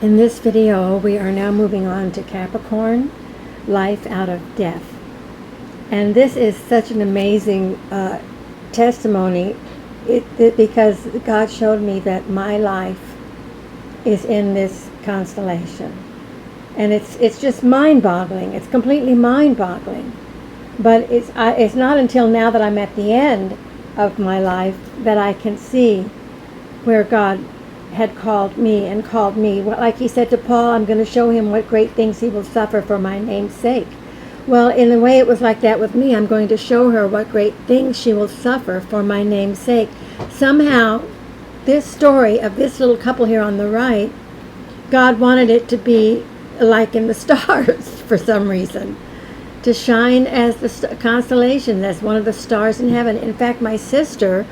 In this video, we are now moving on to Capricorn, life out of death. And this is such an amazing testimony because God showed me that my life is in this constellation. And it's just mind-boggling. It's completely mind-boggling. But it's not until now that I'm at the end of my life that I can see where God had called me. Like he said to Paul, I'm going to show him what great things he will suffer for my name's sake. Well, in a way it was like that with me. I'm going to show her what great things she will suffer for my name's sake. Somehow, this story of this little couple here on the right, God wanted it to be like in the stars for some reason, to shine as the constellation, as one of the stars in heaven. In fact, my sister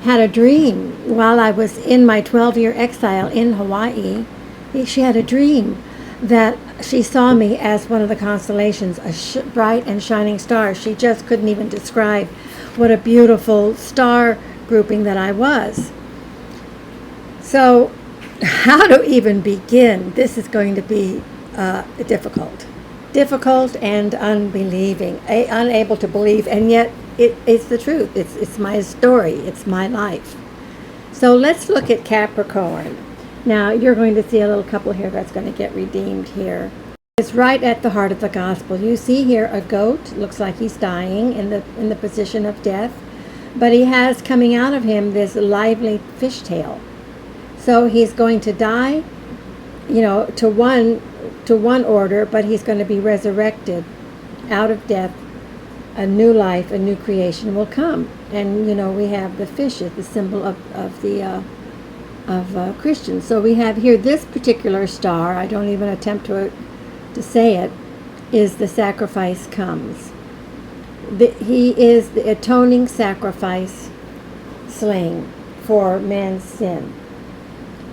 had a dream while I was in my 12-year exile in Hawaii. She had a dream that she saw me as one of the constellations, a bright and shining star. She just couldn't even describe what a beautiful star grouping that I was. So how to even begin? This is going to be difficult and unbelieving, unable to believe, and yet it's the truth. It's my story. It's my life. So let's look at Capricorn. Now you're going to see a little couple here that's going to get redeemed here. It's right at the heart of the gospel. You see here a goat. Looks like he's dying in the position of death, but he has coming out of him this lively fishtail. So he's going to die, to one order, but he's going to be resurrected out of death. A new life, a new creation will come. And we have the fish as the symbol of Christians. So we have here this particular star. I don't even attempt to say it. Is the sacrifice comes. He is the atoning sacrifice slain for man's sin.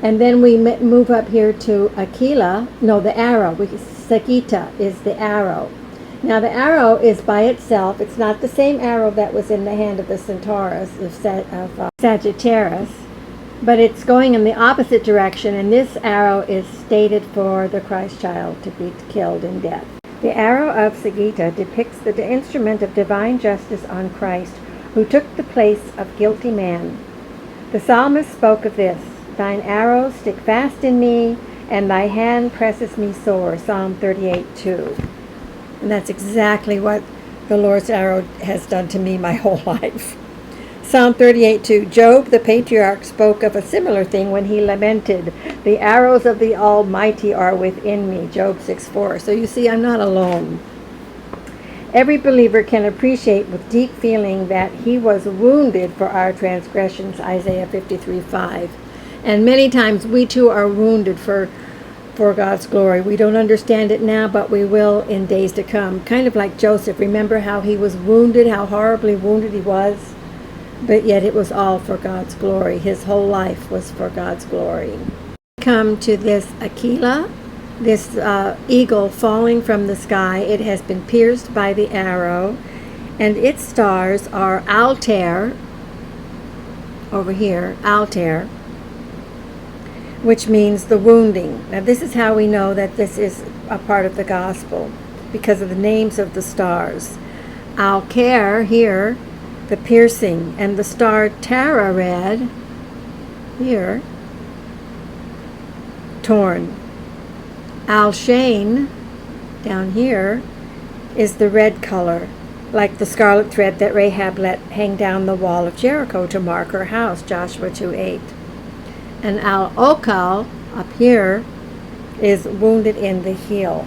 And then we move up here to Aquila. No, the arrow. Sagitta is the arrow. Now the arrow is by itself. It's not the same arrow that was in the hand of the Centaurus, of Sagittarius, but it's going in the opposite direction, and this arrow is stated for the Christ child to be killed in death. The arrow of Sagitta depicts the instrument of divine justice on Christ, who took the place of guilty man. The psalmist spoke of this: "Thine arrows stick fast in me, and thy hand presses me sore." Psalm 38:2. And that's exactly what the Lord's arrow has done to me my whole life. Psalm 38:2. Job, the patriarch, spoke of a similar thing when he lamented, "The arrows of the Almighty are within me." Job 6:4. So you see, I'm not alone. Every believer can appreciate with deep feeling that he was wounded for our transgressions, Isaiah 53:5. And many times we too are wounded for God's glory. We don't understand it now, but we will in days to come. Kind of like Joseph. Remember how he was wounded, how horribly wounded he was? But yet it was all for God's glory. His whole life was for God's glory. Come to this Aquila, this eagle falling from the sky. It has been pierced by the arrow, and its stars are Altair, over here, Altair, which means the wounding. Now this is how we know that this is a part of the gospel, because of the names of the stars. Alcair here, the piercing, and the star Tara red here, torn. Al-Shain down here is the red color, like the scarlet thread that Rahab let hang down the wall of Jericho to mark her house, Joshua 2:8. And Al-Okal, up here, is wounded in the heel.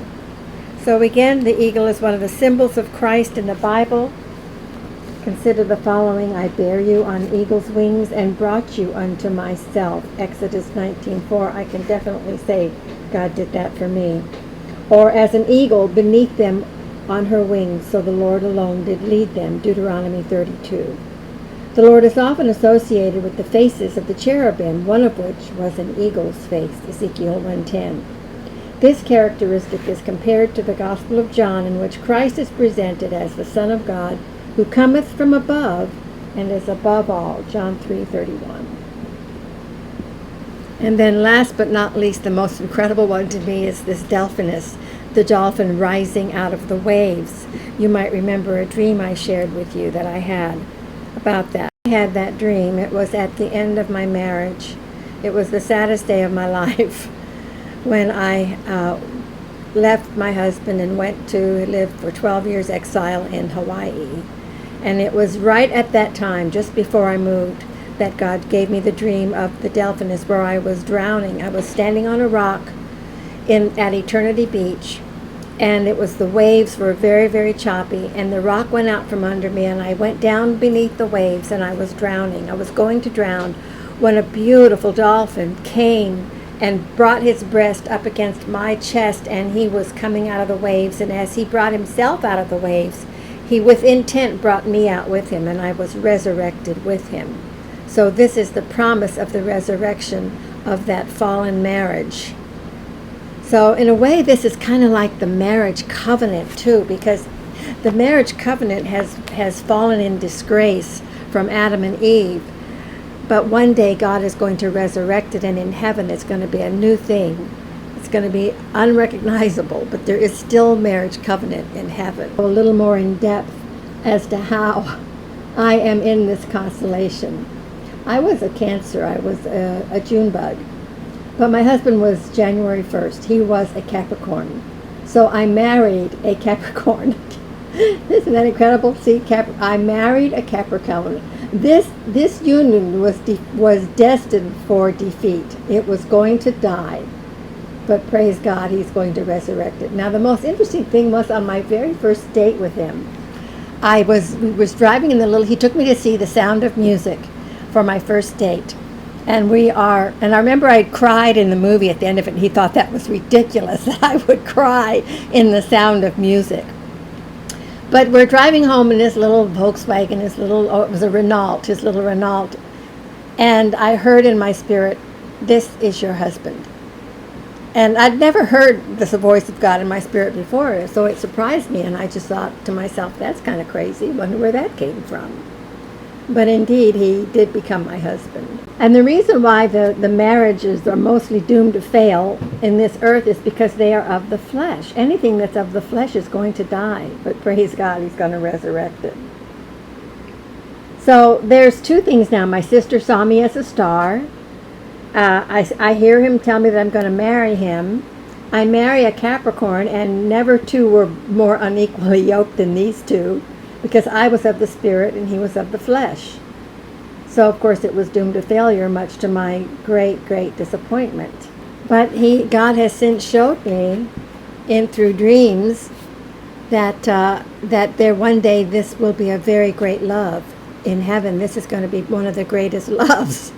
So again, the eagle is one of the symbols of Christ in the Bible. Consider the following: I bear you on eagle's wings and brought you unto myself. Exodus 19:4. I can definitely say God did that for me. Or as an eagle beneath them on her wings, so the Lord alone did lead them. Deuteronomy 32. The Lord is often associated with the faces of the cherubim, one of which was an eagle's face, Ezekiel 1:10. This characteristic is compared to the Gospel of John, in which Christ is presented as the Son of God, who cometh from above and is above all, John 3:31. And then last but not least, the most incredible one to me is this Delphinus, the dolphin rising out of the waves. You might remember a dream I shared with you that I had about that. I had that dream. It was at the end of my marriage. It was the saddest day of my life when I left my husband and went to live for 12 years exile in Hawaii. And it was right at that time, just before I moved, that God gave me the dream of the Delphinus where I was drowning. I was standing on a rock at Eternity Beach, and it was the waves were very, very choppy, and the rock went out from under me, and I went down beneath the waves, and I was drowning. I was going to drown when a beautiful dolphin came and brought his breast up against my chest, and he was coming out of the waves, and as he brought himself out of the waves, he with intent brought me out with him, and I was resurrected with him. So this is the promise of the resurrection of that fallen marriage. So in a way, this is kind of like the marriage covenant too, because the marriage covenant has fallen in disgrace from Adam and Eve. But one day God is going to resurrect it, and in heaven it's going to be a new thing. It's going to be unrecognizable, but there is still marriage covenant in heaven. A little more in depth as to how I am in this constellation. I was a Cancer. I was a June bug. But my husband was January 1st. He was a Capricorn. So I married a Capricorn. Isn't that incredible? See, I married a Capricorn. This union was destined for defeat. It was going to die. But praise God, he's going to resurrect it. Now, the most interesting thing was on my very first date with him, we was driving in he took me to see The Sound of Music for my first date. And I remember I cried in the movie at the end of it, and he thought that was ridiculous that I would cry in The Sound of Music. But we're driving home in this little Volkswagen, it was a Renault, his little Renault. And I heard in my spirit, "This is your husband." And I'd never heard the voice of God in my spirit before, so it surprised me, and I just thought to myself, that's kind of crazy. Wonder where that came from. But indeed, he did become my husband. And the reason why the marriages are mostly doomed to fail in this earth is because they are of the flesh. Anything that's of the flesh is going to die, but praise God, he's going to resurrect it. So there's two things now. My sister saw me as a star. I hear him tell me that I'm going to marry him. I marry a Capricorn, and never two were more unequally yoked than these two, because I was of the spirit and he was of the flesh. So of course it was doomed to failure, much to my great, great disappointment. But God has since showed me through dreams that there one day this will be a very great love in heaven. This is going to be one of the greatest loves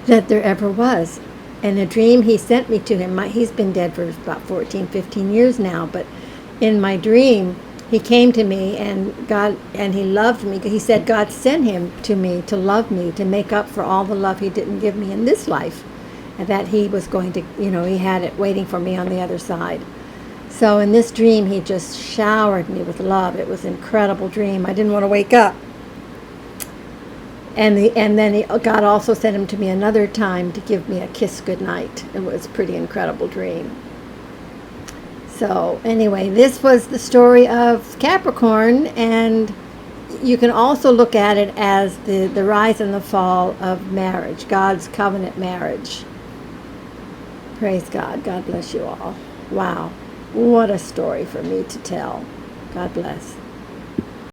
that there ever was. And a dream he sent me to him. He's been dead for about 14, 15 years now, but in my dream, he came to me, and he loved me. He said God sent him to me to love me, to make up for all the love he didn't give me in this life, and that he was going to, he had it waiting for me on the other side. So in this dream, he just showered me with love. It was an incredible dream. I didn't want to wake up. And then God also sent him to me another time to give me a kiss goodnight. It was a pretty incredible dream. So anyway, this was the story of Capricorn, and you can also look at it as the rise and the fall of marriage, God's covenant marriage. Praise God. God bless you all. Wow. What a story for me to tell. God bless.